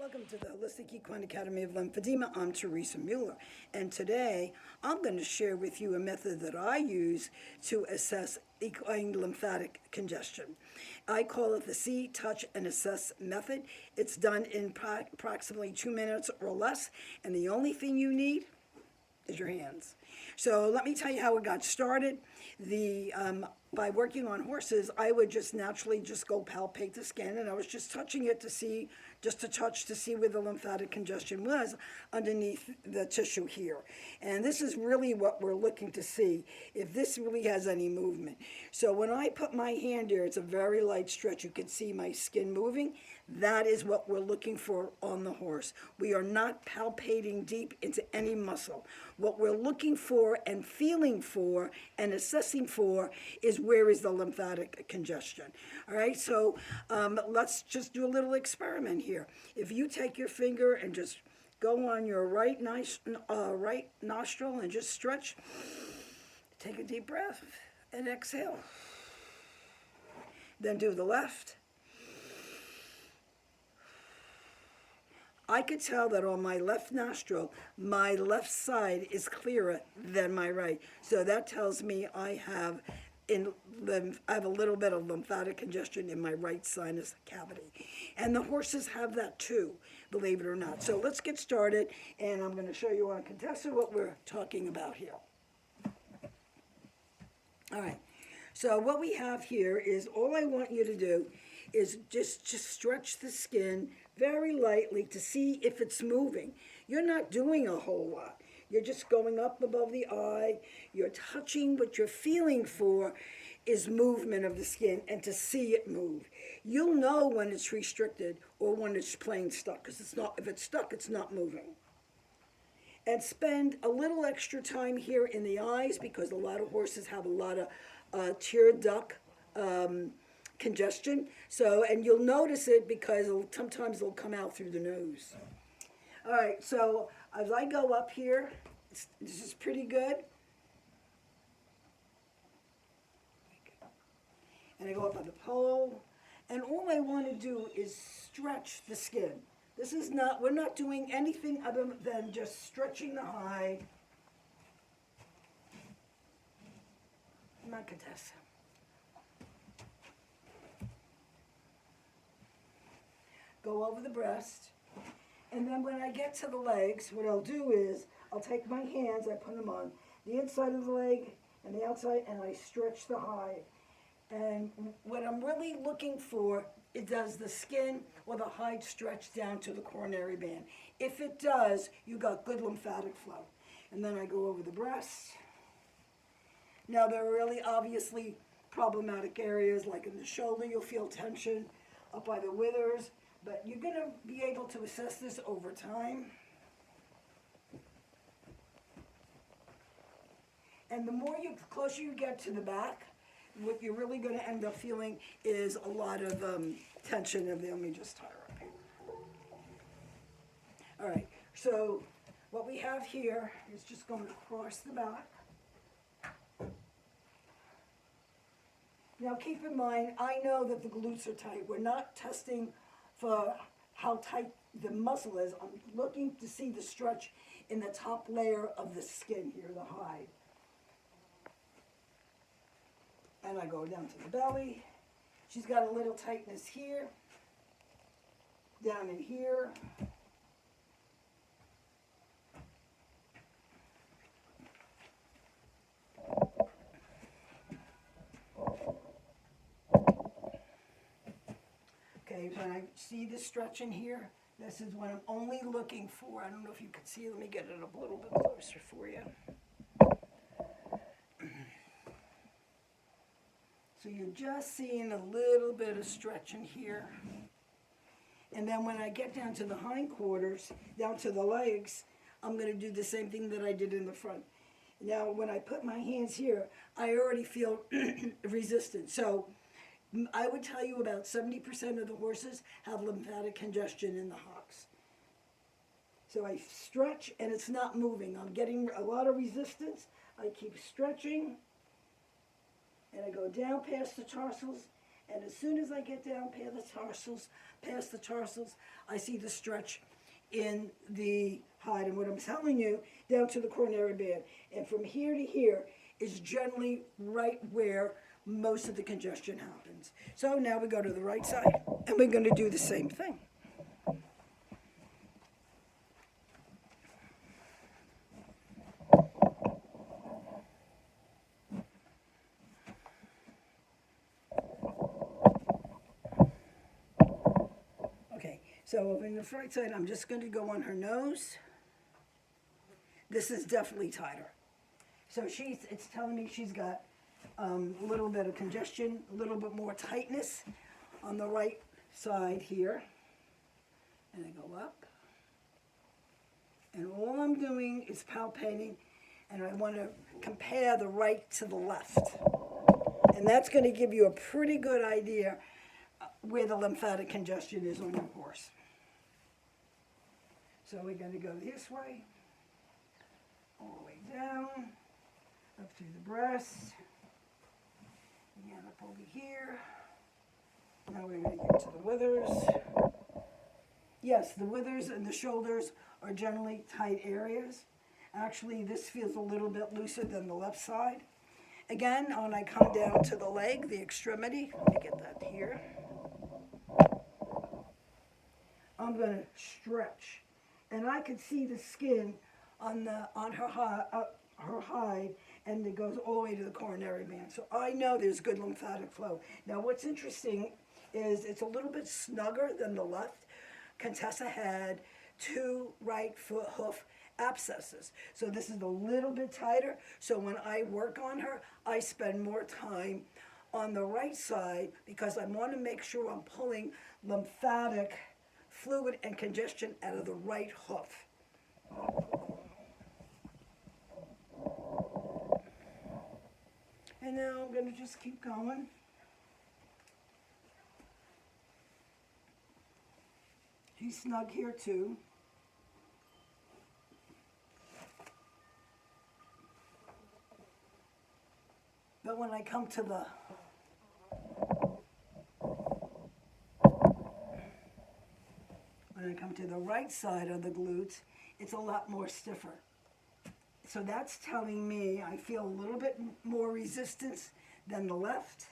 Welcome to the Holistic Equine Academy of Lymphedema. I'm Teresa Mueller, and today I'm going to share with you a method that I use to assess equine lymphatic congestion. I call it the See, Touch, and Assess method. It's done in approximately 2 minutes or less, and the only thing you need is your hands. So let me tell you how it got started. By working on horses, I would just naturally just go palpate the skin, and I was just touching it to see, just to touch to see where the lymphatic congestion was underneath the tissue here. And this is really what we're looking to see, if this really has any movement. So when I put my hand here, it's a very light stretch. You can see my skin moving. That is what we're looking for on the horse. We are not palpating deep into any muscle. What we're looking for and feeling for and assessing for is where is the lymphatic congestion. All right, so let's just do a little experiment here. If you take your finger and just go on your right nostril and just stretch, take a deep breath and exhale. Then do the left. I could tell that on my left nostril, my left side is clearer than my right. So that tells me I have a little bit of lymphatic congestion in my right sinus cavity. And the horses have that too, believe it or not. So let's get started, and I'm going to show you on Contessa what we're talking about here. All right, so what we have here is all I want you to do is just stretch the skin very lightly to see if it's moving. You're not doing a whole lot. You're just going up above the eye. You're touching. What you're feeling for is movement of the skin and to see it move. You'll know when it's restricted or when it's plain stuck, because if it's stuck, it's not moving. And spend a little extra time here in the eyes, because a lot of horses have a lot of tear duct congestion. So, and you'll notice it because sometimes it'll come out through the nose. All right, so as I go up here, this is pretty good. And I go up on the pole, and all I want to do is stretch the skin. This is not, we're not doing anything other than just stretching the hide. Come on, Contessa. Go over the breast, and then when I get to the legs, what I'll do is I'll take my hands, I put them on the inside of the leg and the outside, and I stretch the hide. And what I'm really looking for, does the skin or the hide stretch down to the coronary band? If it does, you got good lymphatic flow. And then I go over the breast. Now there are really obviously problematic areas, like in the shoulder, you'll feel tension, up by the withers. But you're going to be able to assess this over time. And the closer you get to the back, what you're really going to end up feeling is a lot of tension. Let me just tie her up here. All right, so what we have here is just going across the back. Now keep in mind, I know that the glutes are tight. We're not testing for how tight the muscle is. I'm looking to see the stretch in the top layer of the skin here, the hide. And I go down to the belly. She's got a little tightness here, down in here. Okay, when I see the stretch in here, this is what I'm only looking for. I don't know if you can see. Let me get it up a little bit closer for you. So you're just seeing a little bit of stretch in here. And then when I get down to the hindquarters, down to the legs, I'm going to do the same thing that I did in the front. Now, when I put my hands here, I already feel resistance. So I would tell you about 70% of the horses have lymphatic congestion in the hocks. So I stretch and it's not moving. I'm getting a lot of resistance. I keep stretching and I go down past the tarsals And as soon as I get down past the tarsals, I see the stretch in the hide. And what I'm telling you, down to the coronary band. And from here to here is generally right where most of the congestion happens. So now we go to the right side, and we're going to do the same thing. Okay, so over in the right side, I'm just going to go on her nose. This is definitely tighter. So it's telling me she's got a little bit of congestion, a little bit more tightness on the right side here. And I go up. And all I'm doing is palpating, and I want to compare the right to the left. And that's going to give you a pretty good idea where the lymphatic congestion is on your horse. So we're going to go this way, all the way down, up through the breast, and up over here. Now we're going to get to the withers. Yes, the withers and the shoulders are generally tight areas. Actually, this feels a little bit looser than the left side. Again, when I come down to the leg, the extremity, let me get that here. I'm going to stretch. And I can see the skin on her hide, and it goes all the way to the coronary band. So I know there's good lymphatic flow. Now, what's interesting is it's a little bit snugger than the left. Contessa had 2 right foot hoof abscesses. So this is a little bit tighter. So when I work on her, I spend more time on the right side because I want to make sure I'm pulling lymphatic fluid and congestion out of the right hoof. And now I'm going to just keep going. She's snug here too. But when I come to the right side of the glutes, it's a lot more stiffer. So that's telling me I feel a little bit more resistance than the left.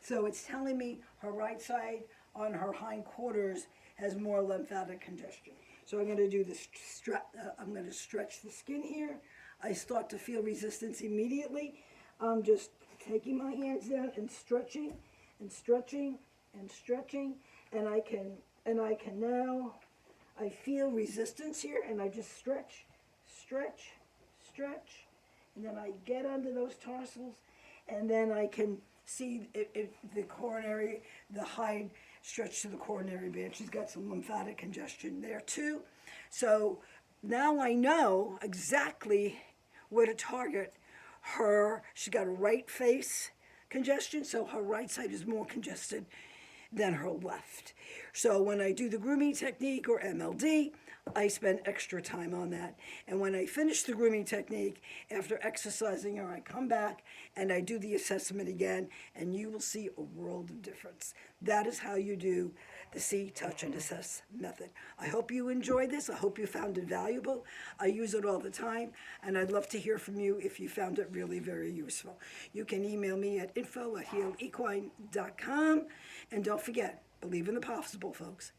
So it's telling me her right side on her hindquarters has more lymphatic congestion. So I'm going to do this. I'm going to stretch the skin here. I start to feel resistance immediately. I'm just taking my hands down and stretching and stretching and stretching, and I can now. I feel resistance here, and I just stretch, stretch, stretch, and then I get under those tarsals, and then I can see the hide stretch to the coronary band. She's got some lymphatic congestion there too. So now I know exactly where to target her. She's got a right face congestion, so her right side is more congested than her left. So when I do the grooming technique or MLD, I spend extra time on that. And when I finish the grooming technique, after exercising her, I come back and I do the assessment again, and you will see a world of difference. That is how you do the See, Touch, and Assess method. I hope you enjoyed this. I hope you found it valuable. I use it all the time, and I'd love to hear from you if you found it really very useful. You can email me at info@healedequine.com, and don't forget, believe in the possible, folks.